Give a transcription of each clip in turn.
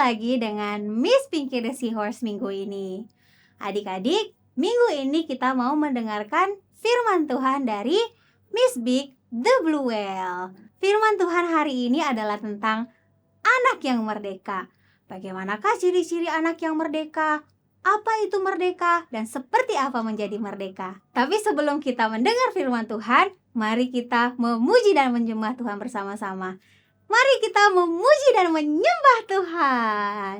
lagi dengan Miss Pinky the Seahorse minggu ini. Adik-adik, minggu ini kita mau mendengarkan firman Tuhan dari Miss Big the Blue Whale. Firman Tuhan hari ini adalah tentang anak yang merdeka. Bagaimanakah ciri-ciri anak yang merdeka? Apa itu merdeka? Dan seperti apa menjadi merdeka? Tapi sebelum kita mendengar firman Tuhan, mari kita memuji dan menyembah Tuhan bersama-sama. Mari kita memuji dan menyembah Tuhan.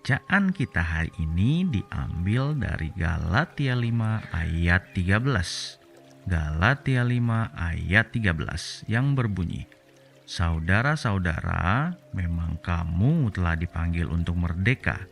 Bacaan kita hari ini diambil dari Galatia 5 ayat 13. Galatia 5 ayat 13 yang berbunyi, "Saudara-saudara, memang kamu telah dipanggil untuk merdeka,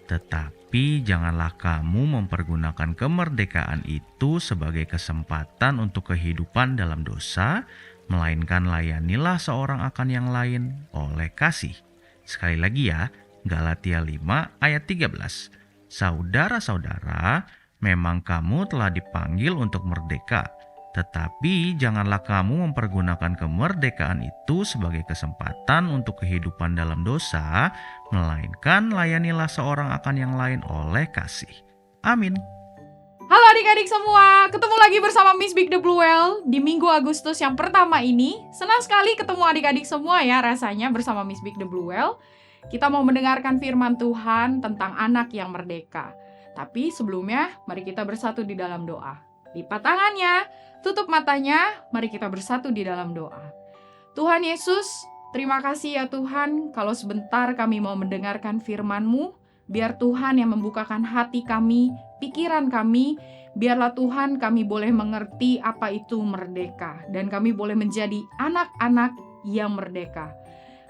tetapi janganlah kamu mempergunakan kemerdekaan itu sebagai kesempatan untuk kehidupan dalam dosa, melainkan layanilah seorang akan yang lain oleh kasih." Sekali lagi ya, Galatia 5 ayat 13. Saudara-saudara, memang kamu telah dipanggil untuk merdeka, tetapi janganlah kamu mempergunakan kemerdekaan itu sebagai kesempatan untuk kehidupan dalam dosa, melainkan layanilah seorang akan yang lain oleh kasih. Amin. Halo adik-adik semua, ketemu lagi bersama Miss Big the Blue Whale di minggu Agustus yang pertama ini. Senang sekali ketemu adik-adik semua ya rasanya bersama Miss Big the Blue Whale. Kita mau mendengarkan firman Tuhan tentang anak yang merdeka. Tapi sebelumnya, mari kita bersatu di dalam doa. Lipat tangannya, tutup matanya, mari kita bersatu di dalam doa. Tuhan Yesus, terima kasih ya Tuhan, kalau sebentar kami mau mendengarkan firman-Mu, biar Tuhan yang membukakan hati kami, pikiran kami, biarlah Tuhan kami boleh mengerti apa itu merdeka, dan kami boleh menjadi anak-anak yang merdeka.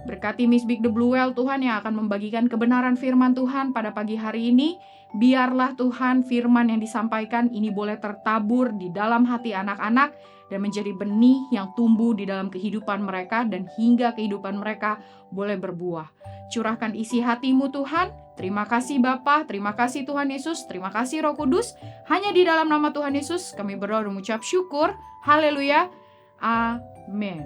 Berkati Miss Big the Blue Whale Tuhan yang akan membagikan kebenaran firman Tuhan pada pagi hari ini. Biarlah Tuhan firman yang disampaikan ini boleh tertabur di dalam hati anak-anak dan menjadi benih yang tumbuh di dalam kehidupan mereka dan hingga kehidupan mereka boleh berbuah. Curahkan isi hati-Mu Tuhan. Terima kasih Bapa, terima kasih Tuhan Yesus, terima kasih Roh Kudus. Hanya di dalam nama Tuhan Yesus kami berdoa dan mengucap syukur. Haleluya. Amin.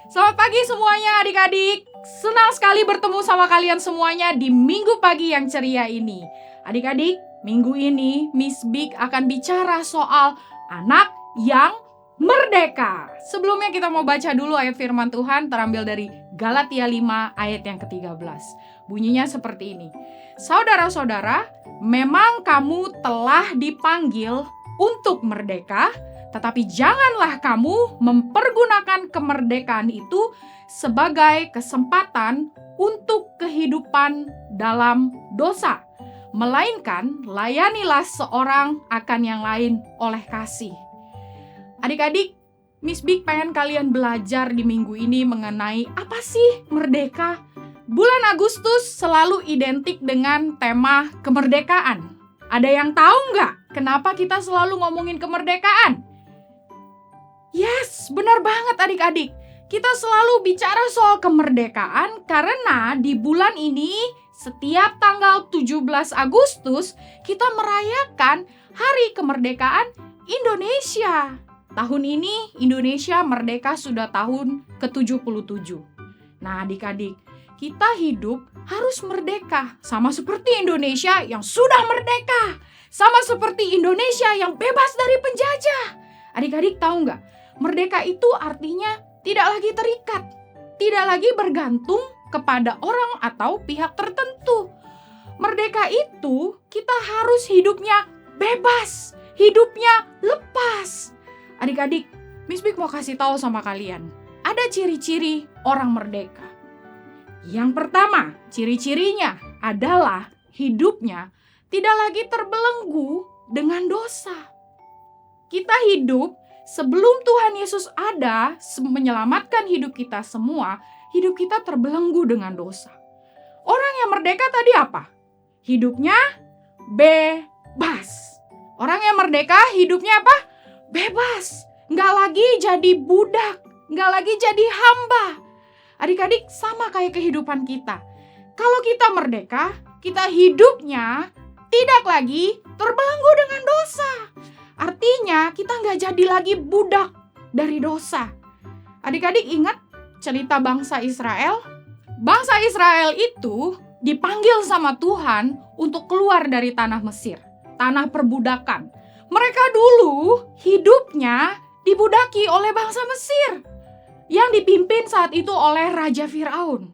Selamat pagi semuanya adik-adik. Senang sekali bertemu sama kalian semuanya di minggu pagi yang ceria ini. Adik-adik, minggu ini Miss Big akan bicara soal anak yang merdeka. Sebelumnya kita mau baca dulu ayat firman Tuhan terambil dari Galatia 5 ayat yang ke-13. Bunyinya seperti ini. Saudara-saudara, memang kamu telah dipanggil untuk merdeka, tetapi janganlah kamu mempergunakan kemerdekaan itu sebagai kesempatan untuk kehidupan dalam dosa. Melainkan layanilah seorang akan yang lain oleh kasih. Adik-adik, Miss Big pengen kalian belajar di minggu ini mengenai apa sih merdeka? Bulan Agustus selalu identik dengan tema kemerdekaan. Ada yang tahu nggak kenapa kita selalu ngomongin kemerdekaan? Yes, benar banget adik-adik. Kita selalu bicara soal kemerdekaan karena di bulan ini setiap tanggal 17 Agustus kita merayakan Hari Kemerdekaan Indonesia. Tahun ini Indonesia merdeka sudah tahun ke-77. Nah adik-adik, kita hidup harus merdeka. Sama seperti Indonesia yang sudah merdeka. Sama seperti Indonesia yang bebas dari penjajah. Adik-adik tahu nggak? Merdeka itu artinya tidak lagi terikat. Tidak lagi bergantung kepada orang atau pihak tertentu. Merdeka itu kita harus hidupnya bebas. Hidupnya lepas. Adik-adik, Miss Big mau kasih tahu sama kalian. Ada ciri-ciri orang merdeka. Yang pertama, ciri-cirinya adalah hidupnya tidak lagi terbelenggu dengan dosa. Kita hidup sebelum Tuhan Yesus ada menyelamatkan hidup kita semua, hidup kita terbelenggu dengan dosa. Orang yang merdeka tadi apa? Hidupnya bebas. Orang yang merdeka hidupnya apa? Bebas. Nggak lagi jadi budak, nggak lagi jadi hamba. Adik-adik sama kayak kehidupan kita. Kalau kita merdeka, kita hidupnya tidak lagi terbelenggu dengan dosa. Artinya kita nggak jadi lagi budak dari dosa. Adik-adik ingat cerita bangsa Israel? Bangsa Israel itu dipanggil sama Tuhan untuk keluar dari tanah Mesir, tanah perbudakan. Mereka dulu hidupnya dibudaki oleh bangsa Mesir yang dipimpin saat itu oleh Raja Firaun.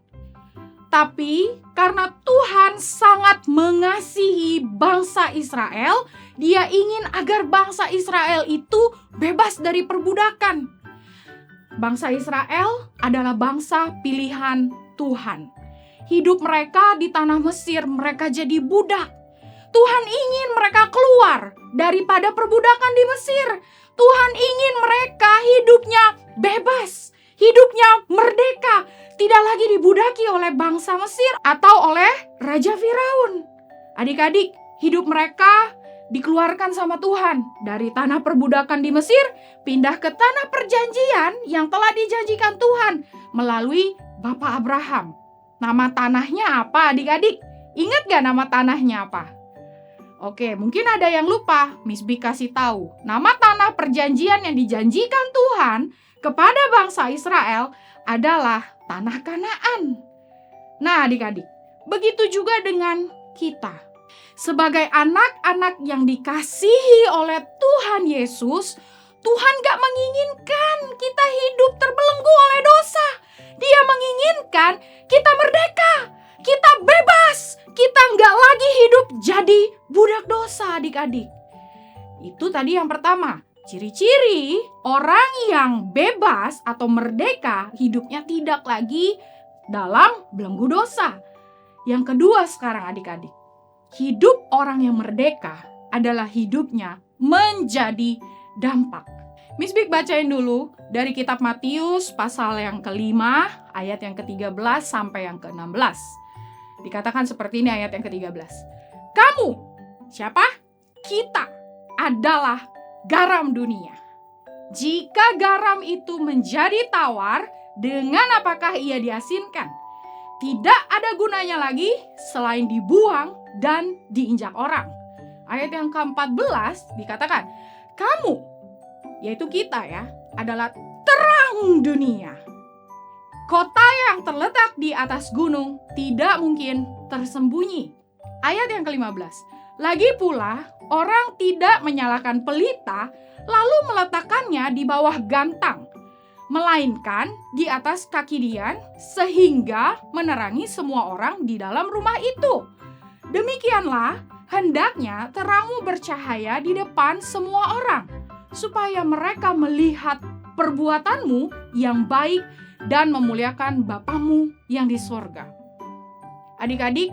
Tapi karena Tuhan sangat mengasihi bangsa Israel, Dia ingin agar bangsa Israel itu bebas dari perbudakan. Bangsa Israel adalah bangsa pilihan Tuhan. Hidup mereka di tanah Mesir, mereka jadi budak. Tuhan ingin mereka keluar daripada perbudakan di Mesir. Tuhan ingin mereka hidupnya bebas, hidupnya merdeka, tidak lagi dibudaki oleh bangsa Mesir atau oleh Raja Firaun. Adik-adik, hidup mereka dikeluarkan sama Tuhan dari tanah perbudakan di Mesir, pindah ke tanah perjanjian yang telah dijanjikan Tuhan melalui Bapak Abraham. Nama tanahnya apa adik-adik? Ingat gak nama tanahnya apa? Oke, mungkin ada yang lupa. Miss B kasih tahu. Nama tanah perjanjian yang dijanjikan Tuhan kepada bangsa Israel adalah tanah Kanaan. Nah adik-adik, begitu juga dengan kita. Sebagai anak-anak yang dikasihi oleh Tuhan Yesus, Tuhan gak menginginkan kita hidup terbelenggu oleh dosa. Dia menginginkan kita merdeka, kita bebas, kita gak lagi hidup jadi budak dosa adik-adik. Itu tadi yang pertama. Ciri-ciri orang yang bebas atau merdeka hidupnya tidak lagi dalam belenggu dosa. Yang kedua sekarang adik-adik. Hidup orang yang merdeka adalah hidupnya menjadi dampak. Miss Big bacain dulu dari kitab Matius pasal yang ke-5 ayat yang ke-13 sampai yang ke-16. Dikatakan seperti ini ayat yang ke-13. Kamu, siapa? Kita adalah garam dunia. Jika garam itu menjadi tawar, dengan apakah ia diasinkan? Tidak ada gunanya lagi selain dibuang dan diinjak orang. Ayat yang ke-14 dikatakan, kamu, yaitu kita ya, adalah terang dunia. Kota yang terletak di atas gunung tidak mungkin tersembunyi. Ayat yang ke-15. Lagi pula, orang tidak menyalakan pelita lalu meletakkannya di bawah gantang, melainkan di atas kaki dian sehingga menerangi semua orang di dalam rumah itu. Demikianlah hendaknya terangmu bercahaya di depan semua orang, supaya mereka melihat perbuatanmu yang baik dan memuliakan Bapamu yang di sorga. Adik-adik,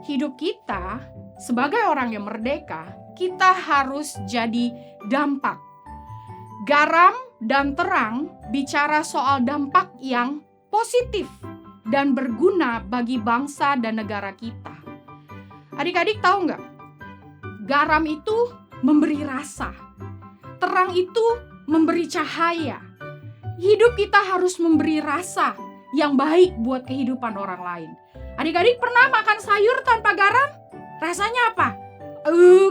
hidup kita sebagai orang yang merdeka, kita harus jadi dampak. Garam dan terang bicara soal dampak yang positif dan berguna bagi bangsa dan negara kita. Adik-adik tahu nggak? Garam itu memberi rasa. Terang itu memberi cahaya. Hidup kita harus memberi rasa yang baik buat kehidupan orang lain. Adik-adik pernah makan sayur tanpa garam? Rasanya apa?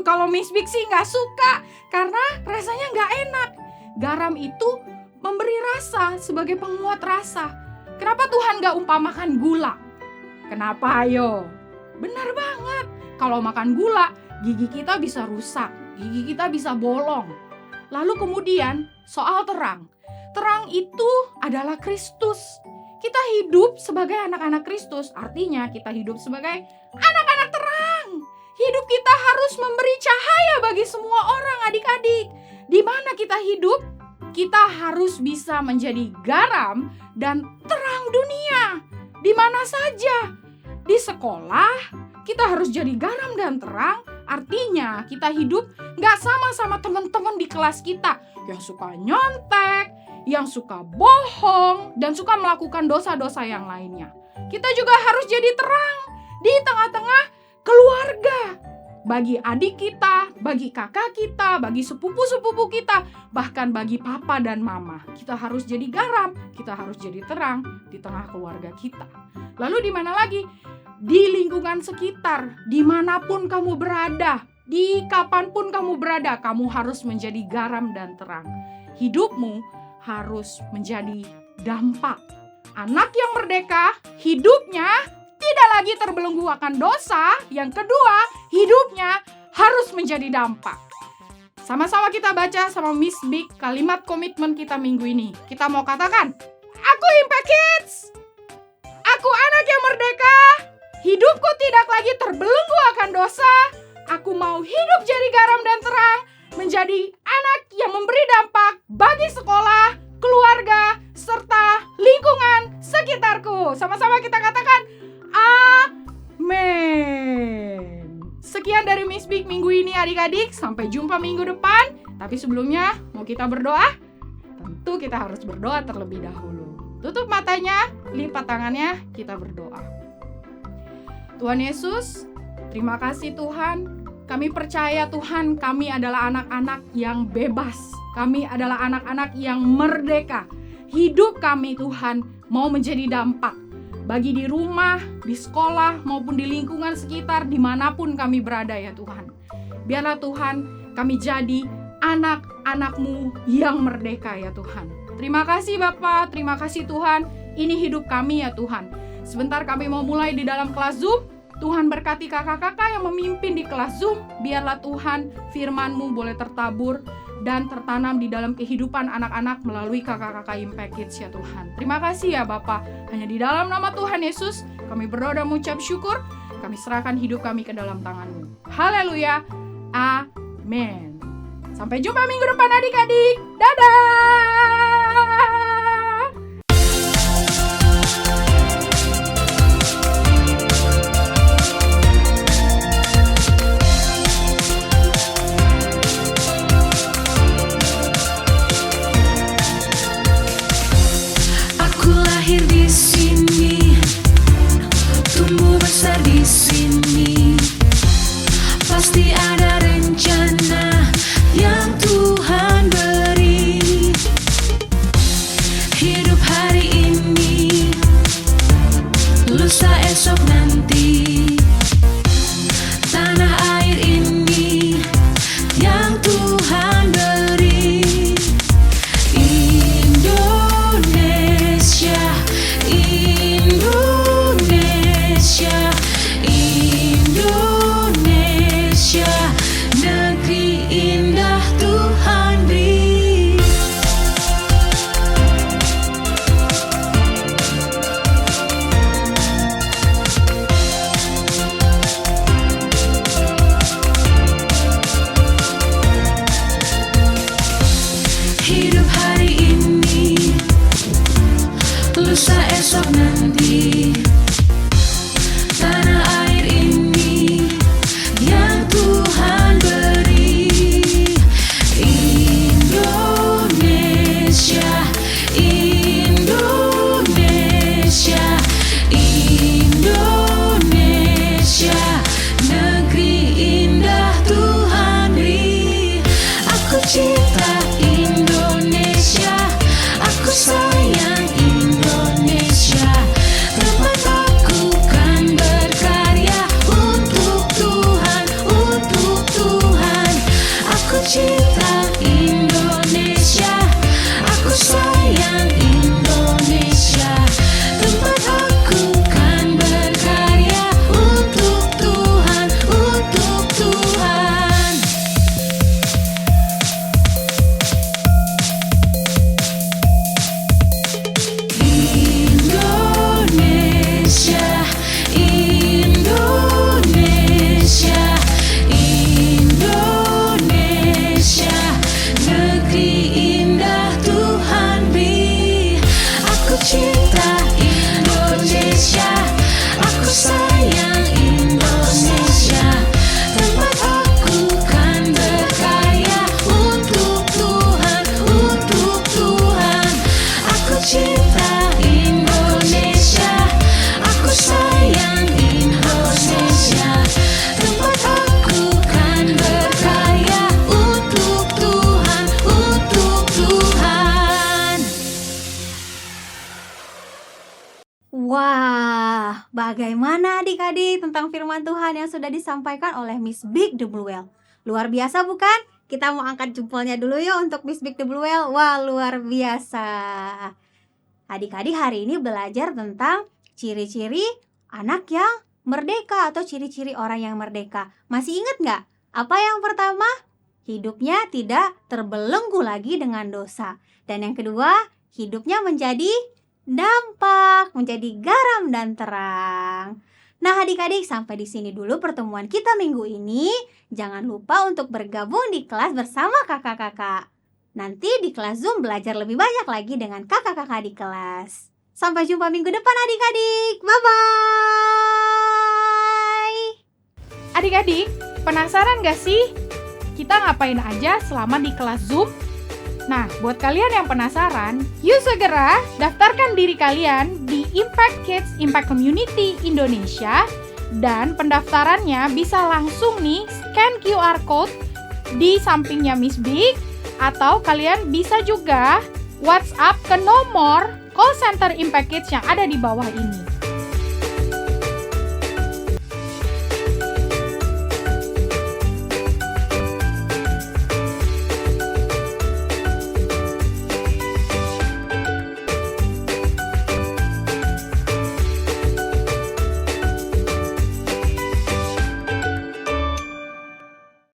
Kalau Miss Big sih nggak suka karena rasanya nggak enak. Garam itu memberi rasa sebagai penguat rasa. Kenapa Tuhan nggak umpamakan gula? Kenapa ayo? Benar banget. Kalau makan gula, gigi kita bisa rusak, gigi kita bisa bolong. Lalu kemudian soal terang. Terang itu adalah Kristus. Kita hidup sebagai anak-anak Kristus, artinya kita hidup sebagai anak-anak terang. Hidup kita harus memberi cahaya bagi semua orang, adik-adik. Di mana kita hidup, kita harus bisa menjadi garam dan terang dunia. Di mana saja. Di sekolah, kita harus jadi garam dan terang. Artinya kita hidup gak sama teman-teman di kelas kita yang suka nyontek, yang suka bohong, dan suka melakukan dosa-dosa yang lainnya. Kita juga harus jadi terang di tengah-tengah keluarga. Bagi adik kita, bagi kakak kita, bagi sepupu-sepupu kita, bahkan bagi papa dan mama. Kita harus jadi garam, kita harus jadi terang di tengah keluarga kita. Lalu di mana lagi? Di lingkungan sekitar, dimanapun kamu berada, di kapanpun kamu berada, kamu harus menjadi garam dan terang. Hidupmu harus menjadi dampak. Anak yang merdeka, hidupnya tidak lagi terbelenggu akan dosa. Yang kedua, hidupnya harus menjadi dampak. Sama-sama kita baca sama Miss Big kalimat komitmen kita minggu ini. Kita mau katakan, aku Impact Kids. Aku anak yang merdeka. Hidupku tidak lagi terbelenggu akan dosa. Aku mau hidup jadi garam dan terang, menjadi anak yang memberi dampak bagi sekolah, keluarga, serta lingkungan sekitarku. Sama-sama kita katakan, amin. Sekian dari Miss Big minggu ini adik-adik. Sampai jumpa minggu depan. Tapi sebelumnya, mau kita berdoa? Tentu kita harus berdoa terlebih dahulu. Tutup matanya, lipat tangannya, kita berdoa. Tuhan Yesus, terima kasih Tuhan. Kami percaya Tuhan, kami adalah anak-anak yang bebas. Kami adalah anak-anak yang merdeka. Hidup kami Tuhan mau menjadi dampak. Bagi di rumah, di sekolah, maupun di lingkungan sekitar, dimanapun kami berada ya Tuhan. Biarlah Tuhan, kami jadi anak-anak-Mu yang merdeka ya Tuhan. Terima kasih Bapa, terima kasih Tuhan. Ini hidup kami ya Tuhan. Sebentar kami mau mulai di dalam kelas Zoom. Tuhan berkati kakak-kakak yang memimpin di kelas Zoom. Biarlah Tuhan firman-Mu boleh tertabur dan tertanam di dalam kehidupan anak-anak melalui kakak-kakak Impact Kids ya Tuhan. Terima kasih ya Bapa. Hanya di dalam nama Tuhan Yesus kami berdoa dan mengucap syukur. Kami serahkan hidup kami ke dalam tangan-Mu. Haleluya. Amin. Sampai jumpa minggu depan adik-adik. Dadah. Lahir di sini, tumbuh besar di sini. Pasti ada rencana yang Tuhan beri. Hidup hari ini, lusa esok nanti. Tanah air ini yang Tuhan beri. Indonesia Tuhan beri. Indonesia, Indonesia, Indonesia, negeri indah Tuhan beri. Aku cinta Indonesia, aku sayang Indonesia. Tempat aku kan berkarya untuk Tuhan, untuk Tuhan. Aku cinta Indonesia, aku sayang Indonesia. Tempat aku kan berkarya untuk Tuhan, untuk Tuhan. Indonesia, Indonesia, Indonesia, negeri indah Tuhan beri. Aku cinta Indonesia, aku sayang Indonesia. Tempat aku kan berkarya untuk Tuhan, untuk Tuhan. Aku cinta Indonesia, aku sayang Indonesia. Tempat aku kan berkarya untuk Tuhan, untuk Tuhan. Wah, bagaimana adik-adik tentang firman Tuhan yang sudah disampaikan oleh Miss Big the Blue Whale? Luar biasa bukan? Kita mau angkat jempolnya dulu yuk untuk Miss Big the Blue Whale. Wah, luar biasa. Adik-adik hari ini belajar tentang ciri-ciri anak yang merdeka atau ciri-ciri orang yang merdeka. Masih ingat nggak? Apa yang pertama? Hidupnya tidak terbelenggu lagi dengan dosa. Dan yang kedua, hidupnya menjadi dampak, menjadi garam dan terang. Nah adik-adik, sampai di sini dulu pertemuan kita minggu ini. Jangan lupa untuk bergabung di kelas bersama kakak-kakak. Nanti di kelas Zoom belajar lebih banyak lagi dengan kakak-kakak di kelas. Sampai jumpa minggu depan adik-adik. Bye-bye. Adik-adik, penasaran gak sih kita ngapain aja selama di kelas Zoom? Nah, buat kalian yang penasaran, yuk segera daftarkan diri kalian di Impact Kids Impact Community Indonesia. Dan pendaftarannya bisa langsung nih scan QR Code di sampingnya Miss Big. Atau kalian bisa juga WhatsApp ke nomor call center Impact Kids yang ada di bawah ini.